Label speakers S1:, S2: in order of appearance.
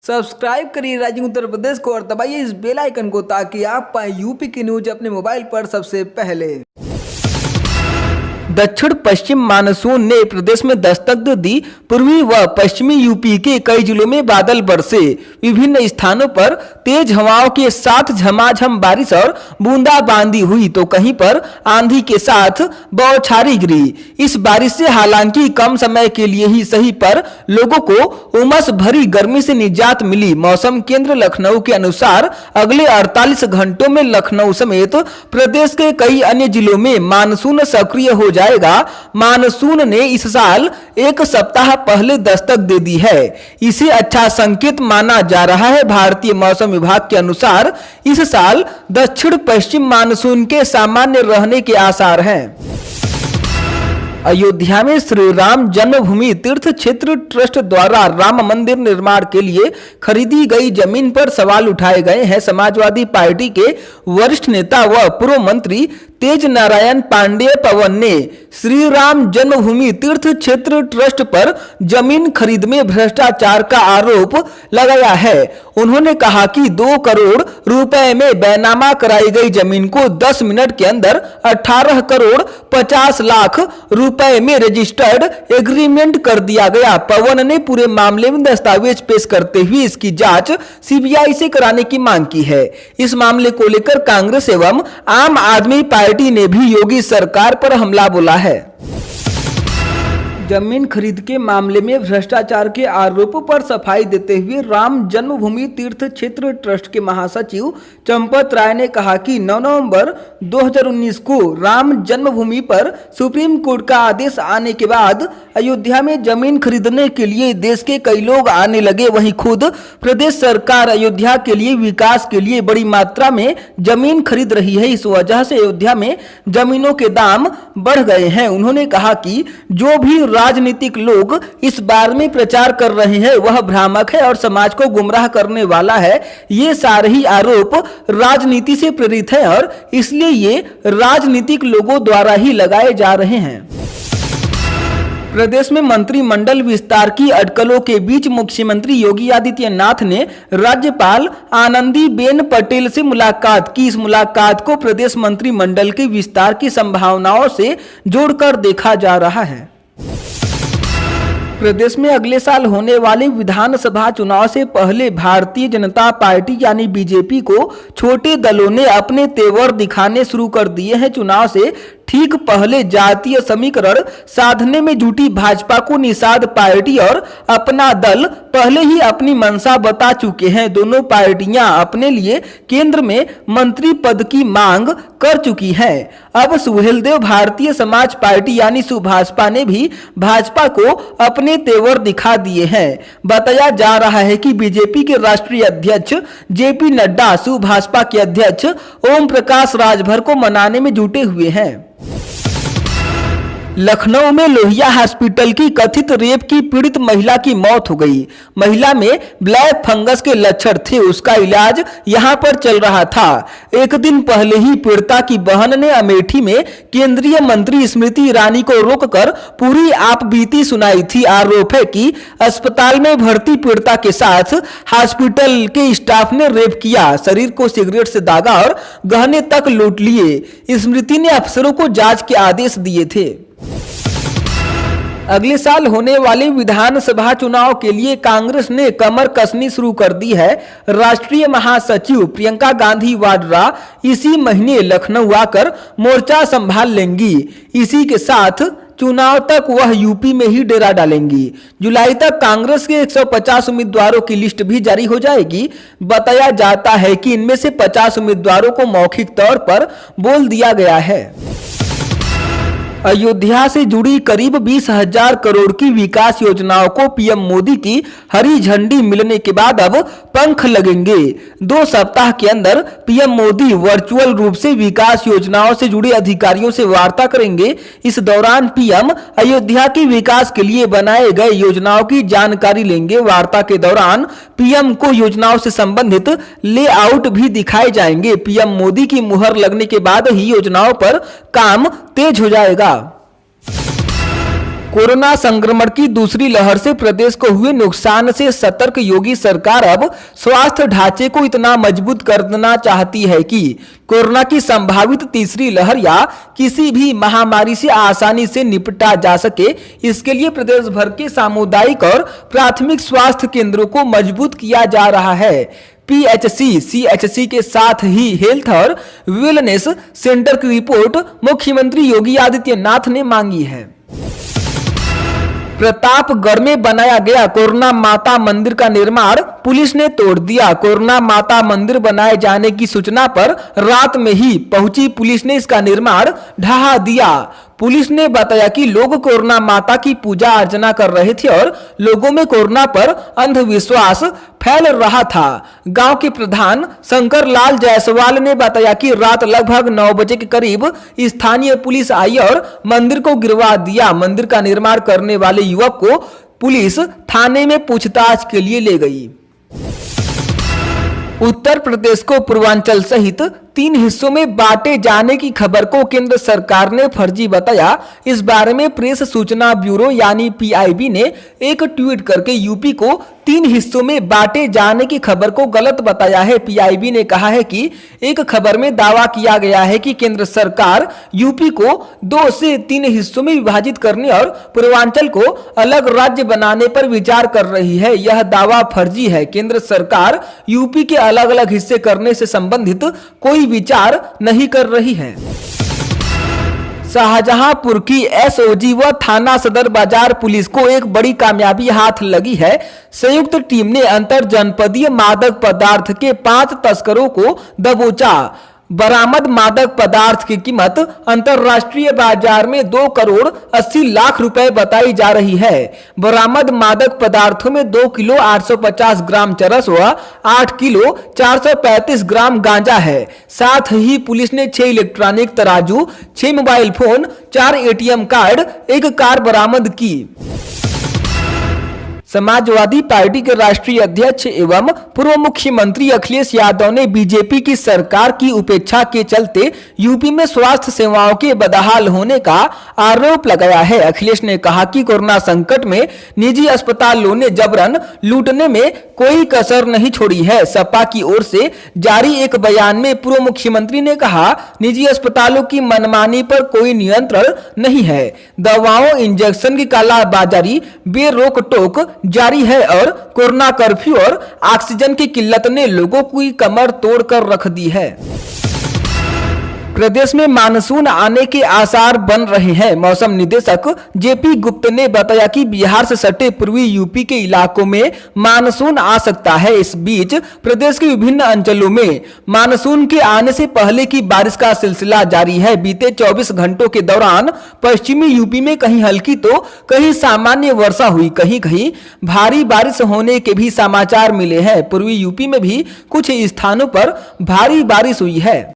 S1: Subscribe करिए rising Uttar Pradesh को और दबाइए इस बेल आइकन को ताकि आप पाए यूपी की न्यूज अपने मोबाइल पर सबसे पहले। दक्षिण पश्चिम मानसून ने प्रदेश में दस्तक दी। पूर्वी व पश्चिमी यूपी के कई जिलों में बादल बरसे। विभिन्न स्थानों पर तेज हवाओं के साथ झमाझम बारिश और बूंदाबांदी हुई तो कहीं पर आंधी के साथ बौछारें गिरी। इस बारिश से हालांकि कम समय के लिए ही सही पर लोगों को उमस भरी गर्मी से निजात मिली। मौसम केंद्र लखनऊ के अनुसार अगले 48 घंटों में लखनऊ समेत प्रदेश के कई अन्य जिलों में मानसून सक्रिय हो जाएगा। मानसून ने इस साल एक सप्ताह पहले दस्तक दे दी है। इसे अच्छा संकेत माना जा रहा है। भारतीय मौसम विभाग के अनुसार इस साल दक्षिण पश्चिम मानसून के सामान्य रहने के आसार हैं। अयोध्या में श्री राम जन्मभूमि तीर्थ क्षेत्र ट्रस्ट द्वारा राम मंदिर निर्माण के लिए खरीदी गई जमीन पर सवाल उठाए गए हैं। समाजवादी पार्टी के वरिष्ठ नेता व पूर्व मंत्री तेज नारायण पांडेय पवन ने श्री राम जन्मभूमि तीर्थ क्षेत्र ट्रस्ट पर जमीन खरीद में भ्रष्टाचार का आरोप लगाया है। उन्होंने कहा कि 2 करोड़ रुपए में बैनामा कराई गई जमीन को 10 मिनट के अंदर 18 करोड़ 50 लाख रुपए में रजिस्टर्ड एग्रीमेंट कर दिया गया। पवन ने पूरे मामले में दस्तावेज पेश करते हुए इसकी जांच सीबीआई से कराने की मांग की है। इस मामले को लेकर कांग्रेस एवं आम आदमी पार्टी ने भी योगी सरकार पर हमला बोला है। जमीन खरीद के मामले में भ्रष्टाचार के आरोपों पर सफाई देते हुए राम जन्मभूमि तीर्थ क्षेत्र ट्रस्ट के महासचिव चंपत राय ने कहा कि 9 नवंबर 2019 को राम जन्मभूमि पर सुप्रीम कोर्ट का आदेश आने के बाद अयोध्या में जमीन खरीदने के लिए देश के कई लोग आने लगे। वहीं खुद प्रदेश सरकार अयोध्या के लिए विकास के लिए बड़ी मात्रा में जमीन खरीद रही है। इस वजह से अयोध्या में जमीनों के दाम बढ़ गए हैं। उन्होंने कहा कि जो भी राजनीतिक लोग इस बारे में प्रचार कर रहे हैं वह भ्रामक है और समाज को गुमराह करने वाला है। ये सारे ही आरोप राजनीति से प्रेरित है और इसलिए ये राजनीतिक लोगों द्वारा ही लगाए जा रहे हैं। प्रदेश में मंत्रिमंडल विस्तार की अटकलों के बीच मुख्यमंत्री योगी आदित्यनाथ ने राज्यपाल आनंदीबेन पटेल से मुलाकात की। इस मुलाकात को प्रदेश मंत्रिमंडल के विस्तार की संभावनाओं से जोड़कर देखा जा रहा है। प्रदेश में अगले साल होने वाले विधानसभा चुनाव से पहले भारतीय जनता पार्टी यानी बीजेपी को छोटे दलों ने अपने तेवर दिखाने शुरू कर दिए हैं। चुनाव से ठीक पहले जातीय समीकरण साधने में जुटी भाजपा को निषाद पार्टी और अपना दल पहले ही अपनी मंशा बता चुके हैं। दोनों पार्टियां अपने लिए केंद्र में मंत्री पद की मांग कर चुकी हैं। अब सुहेलदेव भारतीय समाज पार्टी यानी सुभाषपा ने भी भाजपा को अपने तेवर दिखा दिए हैं। बताया जा रहा है कि बीजेपी के राष्ट्रीय अध्यक्ष जेपी नड्डा सुभाषपा के अध्यक्ष ओम प्रकाश राजभर को मनाने में जुटे हुए हैं। लखनऊ में लोहिया हॉस्पिटल की कथित रेप की पीड़ित महिला की मौत हो गई। महिला में ब्लैक फंगस के लक्षण थे। उसका इलाज यहां पर चल रहा था। एक दिन पहले ही पीड़िता की बहन ने अमेठी में केंद्रीय मंत्री स्मृति ईरानी को रोककर पूरी आपबीती सुनाई थी। आरोप है कि अस्पताल में भर्ती पीड़िता के साथ हॉस्पिटल के स्टाफ ने रेप किया, शरीर को सिगरेट से दागा और गहने तक लूट लिए। स्मृति ने अफसरों को जांच के आदेश दिए थे। अगले साल होने वाले विधानसभा चुनाव के लिए कांग्रेस ने कमर कसनी शुरू कर दी है। राष्ट्रीय महासचिव प्रियंका गांधी वाड्रा इसी महीने लखनऊ आकर मोर्चा संभाल लेंगी। इसी के साथ चुनाव तक वह यूपी में ही डेरा डालेंगी। जुलाई तक कांग्रेस के 150 उम्मीदवारों की लिस्ट भी जारी हो जाएगी। बताया जाता है कि इनमें से 50 उम्मीदवारों को मौखिक तौर पर बोल दिया गया है। अयोध्या से जुड़ी करीब 20,000 करोड़ की विकास योजनाओं को पीएम मोदी की हरी झंडी मिलने के बाद अब पंख लगेंगे। 2 सप्ताह के अंदर पीएम मोदी वर्चुअल रूप से विकास योजनाओं से जुड़े अधिकारियों से वार्ता करेंगे। इस दौरान पीएम अयोध्या के विकास के लिए बनाए गए योजनाओं की जानकारी लेंगे। वार्ता के दौरान पीएम को योजनाओं से संबंधित लेआउट भी दिखाए जाएंगे। पीएम मोदी की मुहर लगने के बाद ही योजनाओं पर काम तेज हो जाएगा। कोरोना संक्रमण की दूसरी लहर से प्रदेश को हुए नुकसान से सतर्क योगी सरकार अब स्वास्थ्य ढांचे को इतना मजबूत करना चाहती है कि कोरोना की संभावित तीसरी लहर या किसी भी महामारी से आसानी से निपटा जा सके। इसके लिए प्रदेश भर के सामुदायिक और प्राथमिक स्वास्थ्य केंद्रों को मजबूत किया जा रहा है। पीएचसी, सीएचसी के साथ ही हेल्थ और वेलनेस सेंटर की रिपोर्ट मुख्यमंत्री योगी आदित्यनाथ ने मांगी है। प्रतापगढ़ में बनाया गया कोरोना माता मंदिर का निर्माण पुलिस ने तोड़ दिया। कोरोना माता मंदिर बनाए जाने की सूचना पर रात में ही पहुंची पुलिस ने इसका निर्माण ढहा दिया। पुलिस ने बताया कि लोग कोरोना माता की पूजा अर्चना कर रहे थे और लोगों में कोरोना पर अंधविश्वास फैल रहा था। गांव के प्रधान शंकर लाल जायसवाल ने बताया कि रात लगभग 9 बजे के करीब स्थानीय पुलिस आई और मंदिर को गिरवा दिया। मंदिर का निर्माण करने वाले युवक को पुलिस थाने में पूछताछ के लिए ले गई। उत्तर प्रदेश को पूर्वांचल सहित 3 हिस्सों में बांटे जाने की खबर को केंद्र सरकार ने फर्जी बताया। इस बारे में प्रेस सूचना ब्यूरो यानी पीआईबी ने एक ट्वीट करके यूपी को 3 हिस्सों में बांटे जाने की खबर को गलत बताया है। पीआईबी ने कहा है कि एक खबर में दावा किया गया है कि केंद्र सरकार यूपी को 2 से 3 हिस्सों में विभाजित करने और पूर्वांचल को अलग राज्य बनाने पर विचार कर रही है। यह दावा फर्जी है। केंद्र सरकार यूपी के अलग अलग हिस्से करने से संबंधित कोई विचार नहीं कर रही है। शाहजहांपुर की एसओजी व थाना सदर बाजार पुलिस को एक बड़ी कामयाबी हाथ लगी है। संयुक्त टीम ने अंतर जनपदीय मादक पदार्थ के 5 तस्करों को दबोचा। बरामद मादक पदार्थ की कीमत अंतरराष्ट्रीय बाजार में 2 करोड़ 80 लाख रुपए बताई जा रही है। बरामद मादक पदार्थों में 2 किलो 850 ग्राम चरस व 8 किलो 435 ग्राम गांजा है। साथ ही पुलिस ने 6 इलेक्ट्रॉनिक तराजू, 6 mobile phone, 4 ATM card, 1 car बरामद की। समाजवादी पार्टी के राष्ट्रीय अध्यक्ष एवं पूर्व मुख्यमंत्री अखिलेश यादव ने बीजेपी की सरकार की उपेक्षा के चलते यूपी में स्वास्थ्य सेवाओं के बदहाल होने का आरोप लगाया है। अखिलेश ने कहा कि कोरोना संकट में निजी अस्पतालों ने जबरन लूटने में कोई कसर नहीं छोड़ी है। सपा की ओर से जारी एक बयान में पूर्व मुख्यमंत्री ने कहा, निजी अस्पतालों की मनमानी पर कोई नियंत्रण नहीं है। दवाओं, इंजेक्शन की कालाबाजारी बेरोक टोक जारी है और कोरोना कर्फ्यू और ऑक्सीजन की किल्लत ने लोगों की कमर तोड़कर रख दी है। प्रदेश में मानसून आने के आसार बन रहे हैं। मौसम निदेशक जेपी गुप्त ने बताया कि बिहार से सटे पूर्वी यूपी के इलाकों में मानसून आ सकता है। इस बीच प्रदेश के विभिन्न अंचलों में मानसून के आने से पहले की बारिश का सिलसिला जारी है। बीते 24 घंटों के दौरान पश्चिमी यूपी में कहीं हल्की तो कहीं सामान्य वर्षा हुई। कहीं कहीं भारी बारिश होने के भी समाचार मिले हैं। पूर्वी यूपी में भी कुछ स्थानों पर भारी बारिश हुई है।